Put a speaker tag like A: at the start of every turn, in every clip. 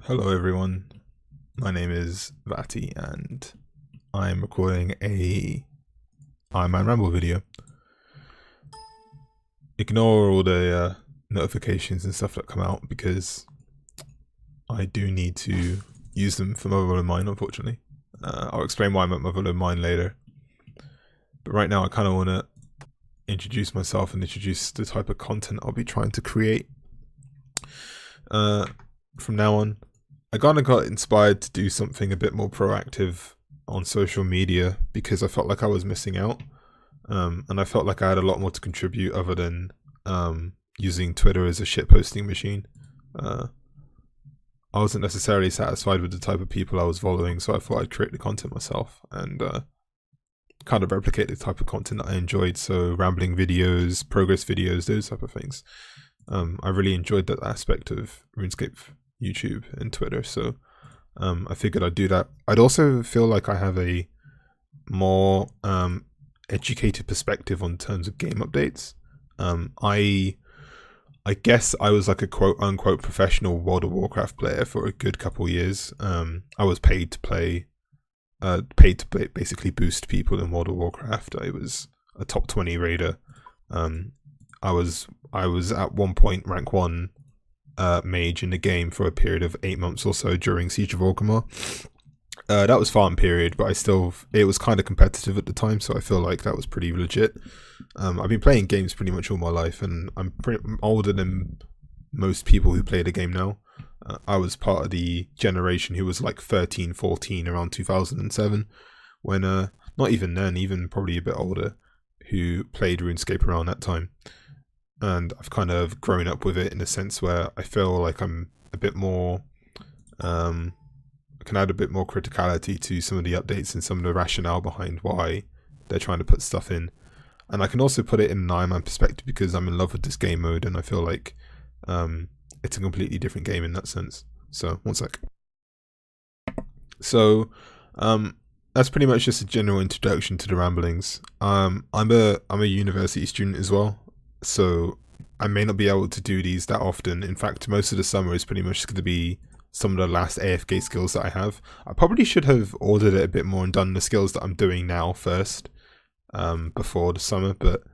A: Hello everyone, my name is Vati and I'm recording a Ironman ramble video. Ignore all the notifications and stuff that come out because I do need to use them for Motherlode Mine, unfortunately. I'll explain why I'm at Motherlode Mine later. But right now I kind of want to introduce myself and introduce the type of content I'll be trying to create. From now on, I kind of got inspired to do something a bit more proactive on social media because I felt like I was missing out. And I felt like I had a lot more to contribute other than using Twitter as a shit posting machine. I wasn't necessarily satisfied with the type of people I was following, so I thought I'd create the content myself and kind of replicate the type of content that I enjoyed. So rambling videos, progress videos, those type of things. I really enjoyed that aspect of RuneScape YouTube and Twitter, so I figured I'd do that. I'd also feel like I have a more educated perspective on terms of game updates. I guess I was like a quote unquote professional World of Warcraft player for a good couple years. I was paid to basically boost people in World of Warcraft. I was a top 20 raider. I was at one point rank 1 mage in the game for a period of 8 months or so during Siege of Orgrimmar. That was farm period, but it was kind of competitive at the time, so I feel like that was pretty legit. I've been playing games pretty much all my life, and I'm older than most people who play the game now. I was part of the generation who was like 13, 14 around 2007, when not even then, even probably a bit older, who played RuneScape around that time. And I've kind of grown up with it in a sense where I feel like I'm a bit more, I can add a bit more criticality to some of the updates and some of the rationale behind why they're trying to put stuff in. And I can also put it in an Ironman perspective because I'm in love with this game mode and I feel like it's a completely different game in that sense. So, one sec. So, that's pretty much just a general introduction to the ramblings. I'm a university student as well. So I may not be able to do these that often. In fact, most of the summer is pretty much going to be some of the last AFK skills that I have. I probably should have ordered it a bit more and done the skills that I'm doing now first, before the summer, but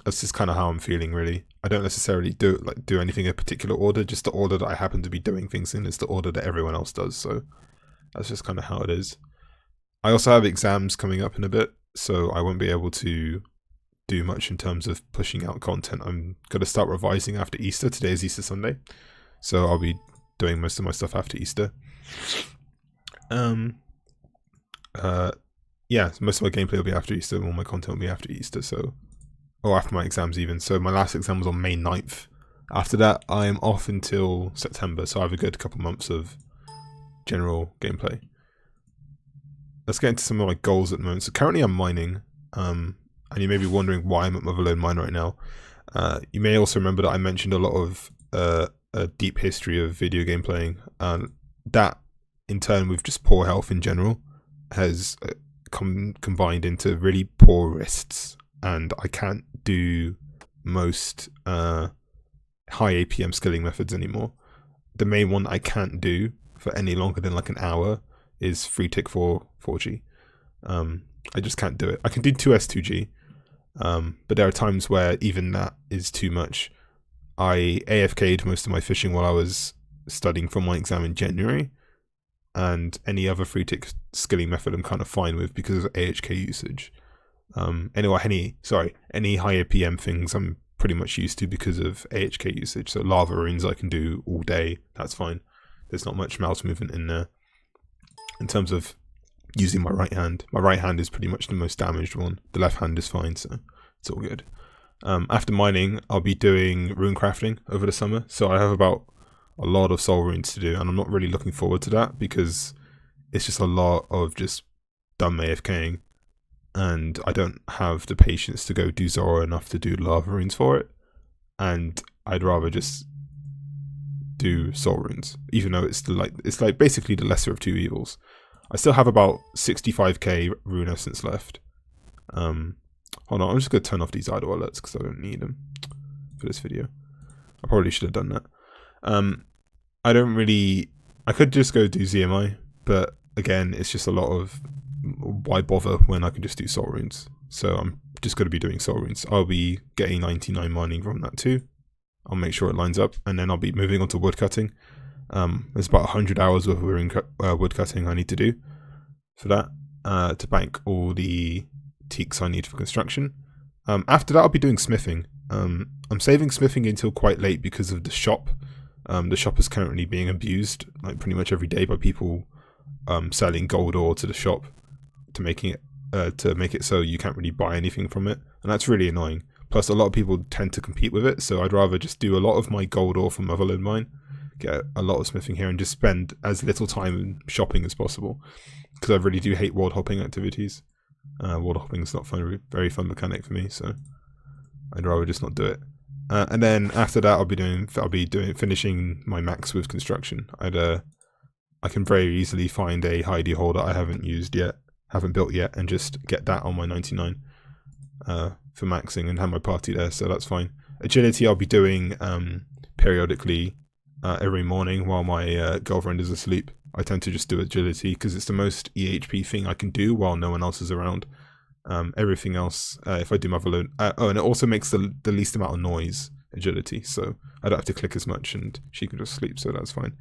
A: that's just kind of how I'm feeling, really. I don't necessarily do anything in a particular order, just the order that I happen to be doing things in is the order that everyone else does, so that's just kind of how it is. I also have exams coming up in a bit, so I won't be able to do much in terms of pushing out content. I'm going to start revising after Easter. Today is Easter Sunday, so I'll be doing most of my stuff after Easter. Yeah, most of my gameplay will be after Easter, all my content will be after Easter, so, or after my exams even. So my last exam was on May 9th. After that, I am off until September, so I have a good couple months of general gameplay. Let's get into some of my goals at the moment. So currently I'm mining, and you may be wondering why I'm at Motherlode Mine right now. You may also remember that I mentioned a lot of a deep history of video game playing, and that in turn with just poor health in general has combined into really poor wrists, and I can't do most high APM skilling methods anymore. The main one I can't do for any longer than like an hour is 3-tick 4G. I just can't do it. I can do 2S2G, but there are times where even that is too much. I AFK'd most of my fishing while I was studying for my exam in January, and any other 3-tick skilling method I'm kind of fine with because of AHK usage. Any higher PM things I'm pretty much used to because of AHK usage. So lava runes I can do all day, that's fine. There's not much mouse movement in there. In terms of using my right hand is pretty much the most damaged one. The left hand is fine, so it's all good. After mining, I'll be doing rune crafting over the summer, so I have about a lot of soul runes to do, and I'm not really looking forward to that because it's just a lot of just dumb AFKing, and I don't have the patience to go do Zora enough to do lava runes for it, and I'd rather just do soul runes, even though it's like basically the lesser of two evils. I still have about 65k rune essence left. Hold on, I'm just going to turn off these idle alerts because I don't need them for this video. I probably should have done that. I don't really I could just go do ZMI, but again, it's just a lot of why bother when I can just do soul runes. So I'm just going to be doing soul runes. I'll be getting 99 mining from that too. I'll make sure it lines up, and then I'll be moving on to woodcutting. There's about 100 hours worth of woodcutting I need to do for that, to bank all the teaks I need for construction. After that, I'll be doing smithing. I'm saving smithing until quite late because of the shop. The shop is currently being abused, like pretty much every day, by people selling gold ore to the shop to make it so you can't really buy anything from it, and that's really annoying. Plus, a lot of people tend to compete with it, so I'd rather just do a lot of my gold ore from Motherlode Mine, get a lot of smithing here, and just spend as little time shopping as possible, because I really do hate world hopping activities. World hopping is not very fun mechanic for me, so I'd rather just not do it. And then after that, I'll be finishing my max with construction. I can very easily find a hidey hole that I haven't built yet, and just get that on my 99 for maxing and have my party there, so that's fine. Agility I'll be doing periodically every morning while my girlfriend is asleep. I tend to just do agility because it's the most EHP thing I can do while no one else is around. Everything else, if I do Motherlode, and it also makes the least amount of noise, agility, so I don't have to click as much, and she can just sleep, so that's fine.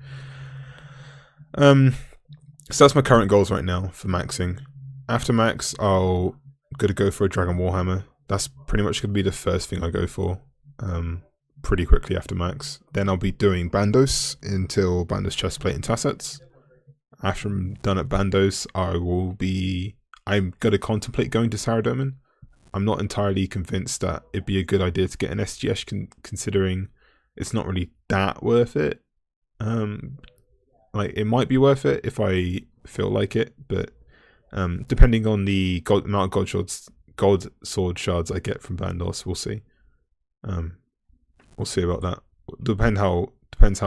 A: So that's my current goals right now for maxing. After max, I'll gonna go for a Dragon Warhammer. That's pretty much gonna be the first thing I go for, pretty quickly after max. Then I'll be doing Bandos until Bandos Chestplate and Tassets. After I'm done at Bandos, I'm gonna contemplate going to Saradomin. I'm not entirely convinced that it'd be a good idea to get an SGS, considering it's not really that worth it. Like, it might be worth it if I feel like it, but depending on the amount of gold sword shards I get from Bandos, we'll see. We'll see about that. Depends how burnt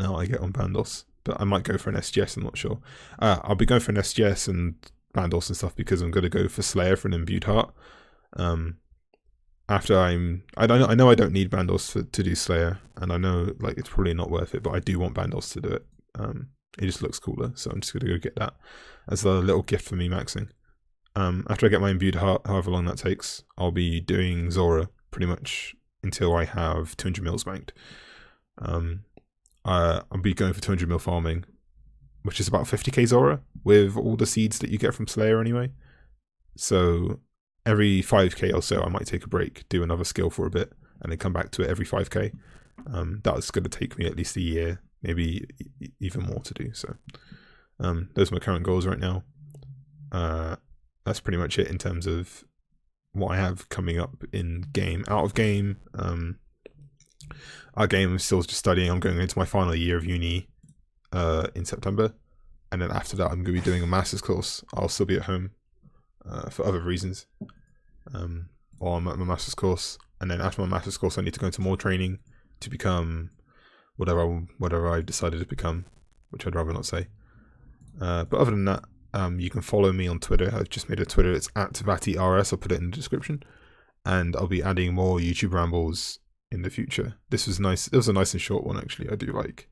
A: out I get on Bandos. But I might go for an SGS, I'm not sure. I'll be going for an SGS and Bandos and stuff because I'm going to go for Slayer for an imbued heart. I know I don't need Bandos to do Slayer, and I know like it's probably not worth it, but I do want Bandos to do it. It just looks cooler, so I'm just going to go get that as a little gift for me maxing. After I get my imbued heart, however long that takes, I'll be doing Zora pretty much until I have 200 mils banked. I'll be going for 200 mil farming, which is about 50k Zora with all the seeds that you get from Slayer anyway. So every 5k or so I might take a break, do another skill for a bit, and then come back to it every 5k. That's going to take me at least a year, maybe even more to do. So those are my current goals right now. That's pretty much it in terms of what I have coming up in game. Out of game, our game, I'm still just studying. I'm going into my final year of uni in September, and then after that I'm going to be doing a master's course. I'll still be at home for other reasons, while I'm at my master's course, and then after my master's course I need to go into more training to become whatever I've decided to become, which I'd rather not say. But other than that, you can follow me on Twitter. I've just made a Twitter. It's @VatiRS. I'll put it in the description, and I'll be adding more YouTube rambles in the future. This was nice. It was a nice and short one, actually. I do like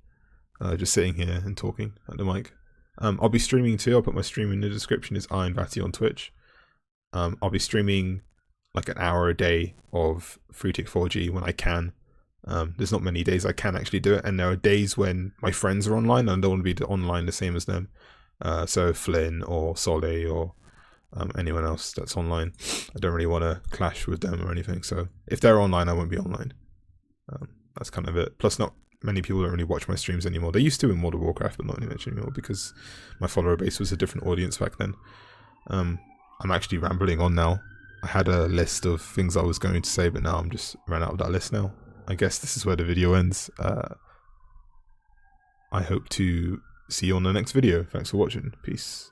A: just sitting here and talking at the mic. I'll be streaming too. I'll put my stream in the description. It's IronVati on Twitch. I'll be streaming like an hour a day of Free Tick 4G when I can. There's not many days I can actually do it, and there are days when my friends are online and I don't want to be online the same as them. So Flynn or Solly or anyone else that's online, I don't really want to clash with them or anything. So if they're online, I won't be online. That's kind of it. Plus, not many people don't really watch my streams anymore. They used to in World of Warcraft, but not anymore because my follower base was a different audience back then. I'm actually rambling on now. I had a list of things I was going to say, but now I'm just ran out of that list now. I guess this is where the video ends. I hope to see you on the next video. Thanks for watching. Peace.